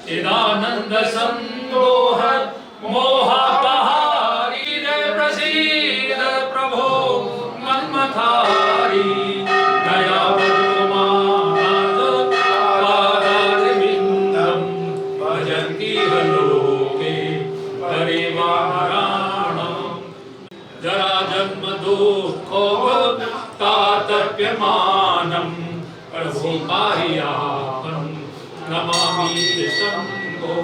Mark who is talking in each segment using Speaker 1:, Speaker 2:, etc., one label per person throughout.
Speaker 1: चिदानंद संतोह मोहापहारी जय प्रसीद प्रभो मन्मथारी दयावतुमानाथ पादारविन्दं भजन्ति लोके परिवाराणां जरा जन्म दुःखो तातप्यमानं प्रभु पाहियाहं नमामि शम्भो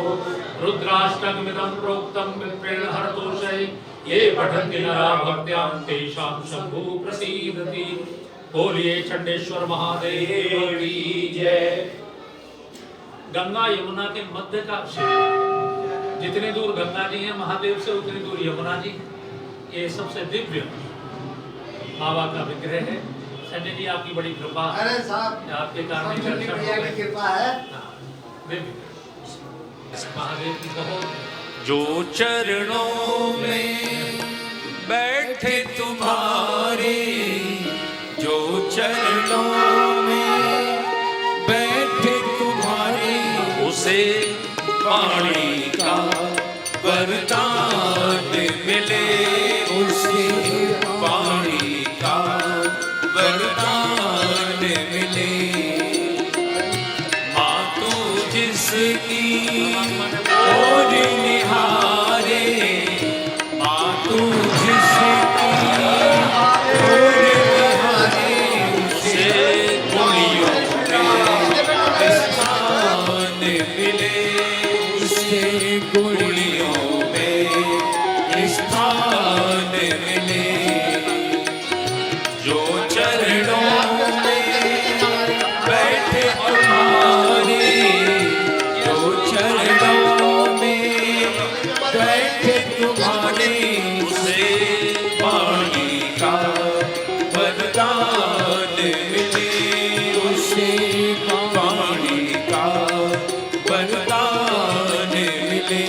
Speaker 1: रुद्राष्टकमिदं प्रोक्तं विप्रेण हरतोषये ये पठन्ति नरा भक्त्या तेषां शम्भु प्रसीदति। बोलिए चंडेश्वर महादेव की जय। गंगा यमुना के मध्य का क्षेत्र, जितनी दूर गंगा जी है महादेव से उतनी दूर यमुना जी। ये सबसे दिव्य बाबा का विग्रह है। संजय जी आपकी बड़ी कृपा है, आपके कारण
Speaker 2: कृपा है।
Speaker 1: महादेव की बहुत
Speaker 3: जो चरणों में बैठे तुम्हारे, जो चरणों में बैठे तुम्हारे, उसे पानी का वरदान मिले, उसे पानी का वरदान मिले। माँ तू जिसकी और निहारे, माँ तू जिसकी और निहारे, उसे कुलियों में स्थान मिले, उसे कुलियों में स्थान मिले। जो चरणों में बैठे तुम्हारे, जो चरणों में बैठे तुम्हारे, उसे पानी का वरदान मिले, उसे पानी का वरदान मिले।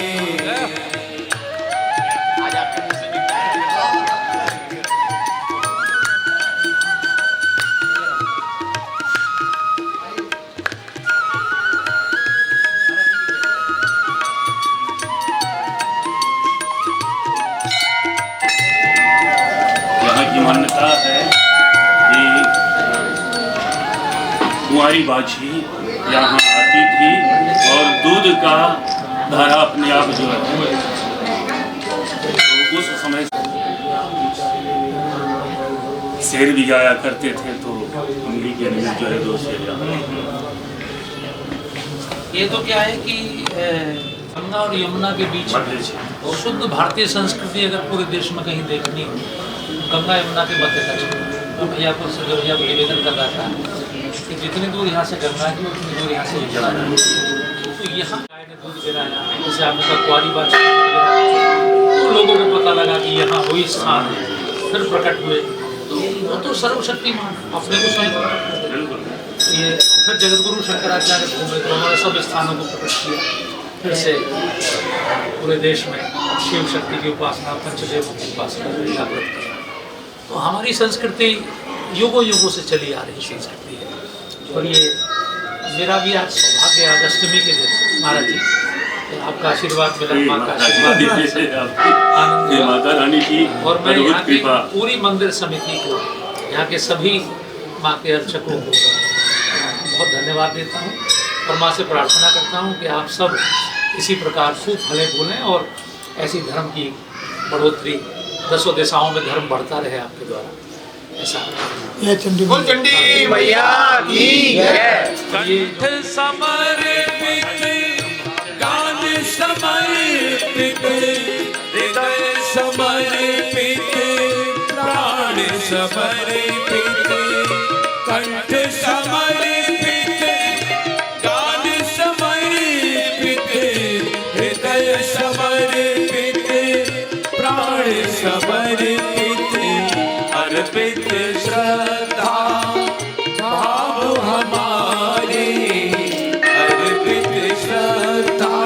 Speaker 4: मान्यता है कि कुंवारी बाछी यहाँ आती थी और दूध का धारा अपने आप जो है तो उस समय शेर भी गाया करते थे, तो उंगली के निमित्त जो है 2 शेर यहाँ।
Speaker 1: ये तो क्या है कि गंगा और यमुना के बीच शुद्ध भारतीय संस्कृति अगर पूरे देश में कहीं देखनी हो, गंगा यमुना के मध्य का क्षेत्र। तो भैया को निवेदन कर रहा था कि जितनी दूर यहाँ से गंगा जी उतनी दूर यहाँ से यमुना जी। तो यहाँ गाय ने दूध गिराया, जैसे आपने कहा कुंवारी बाछी तो लोगों को पता लगा कि यहाँ वही स्थान है, फिर प्रकट हुए। वो तो सर्वशक्तिमान अपने को स्वयं ये, फिर जगतगुरु शंकराचार्य घूमे तो उन्होंने सब स्थानों को प्रकट किया। फिर से पूरे देश में शिव शक्ति की उपासना, पंचदेव की उपासना जागृत कर। तो हमारी संस्कृति युगों युगों से चली आ रही संस्कृति है। और ये मेरा भी आज सौभाग्य है, आज अष्टमी के दिन महाराज जी आपका आशीर्वाद मिला, माँ का आशीर्वाद आनंद
Speaker 4: माता रानी की
Speaker 1: और मैं यहाँ की पूरी मंदिर समिति को, यहाँ के सभी माँ के अर्चकों को बहुत धन्यवाद देता हूँ और माँ से प्रार्थना करता हूँ कि आप सब इसी प्रकार खूब फले फूलें और ऐसी धर्म की बढ़ोतरी, 10 दिशाओं में धर्म बढ़ता रहे आपके द्वारा। ऐसा
Speaker 2: चंडी
Speaker 3: मैया की जय। कंठ समर्पित, गान समर्पित, हृदय समर्पित, प्राण समर्पित, कंठ समर्पित, गान समर्पित, हृदय समर्पित, प्राण समर्पित, अर्पित श्रद्धा भाव हमारे, अर्पित श्रद्धा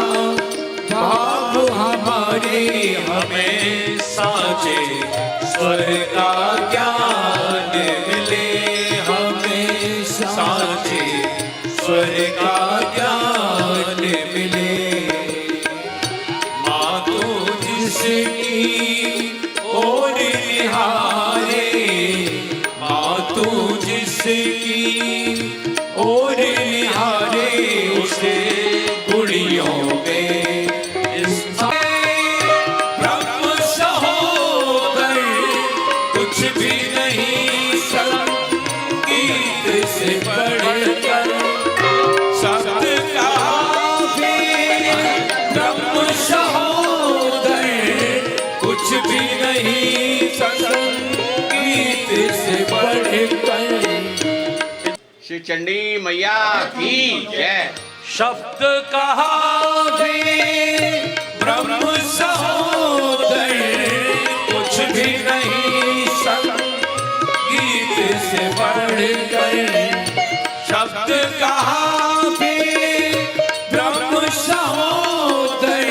Speaker 3: भाव हमारे, हमें साचे स्वर का ज्ञान मिले, हमें साचे स्वर का ज्ञान श्री चंडी मैया की जय।
Speaker 5: शब्द कहा भी ब्रह्म सहोदय, कुछ भी नहीं संगीत से बढ़ गए। शब्द कहा भी ब्रह्म सहोदय,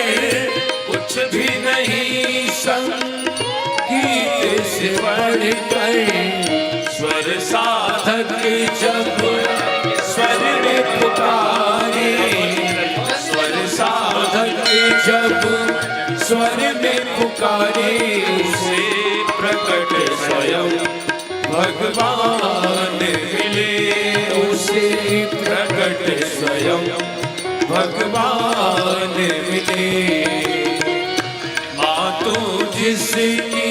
Speaker 5: कुछ भी नहीं संगीत से बढ़ गए। स्वर साधक जब स्वर में पुकारे, स्वर साधक जब स्वर में पुकारे, उसे प्रकट स्वयं भगवान मिले, उसे प्रकट स्वयं भगवान मिले। माँ तो जिसकी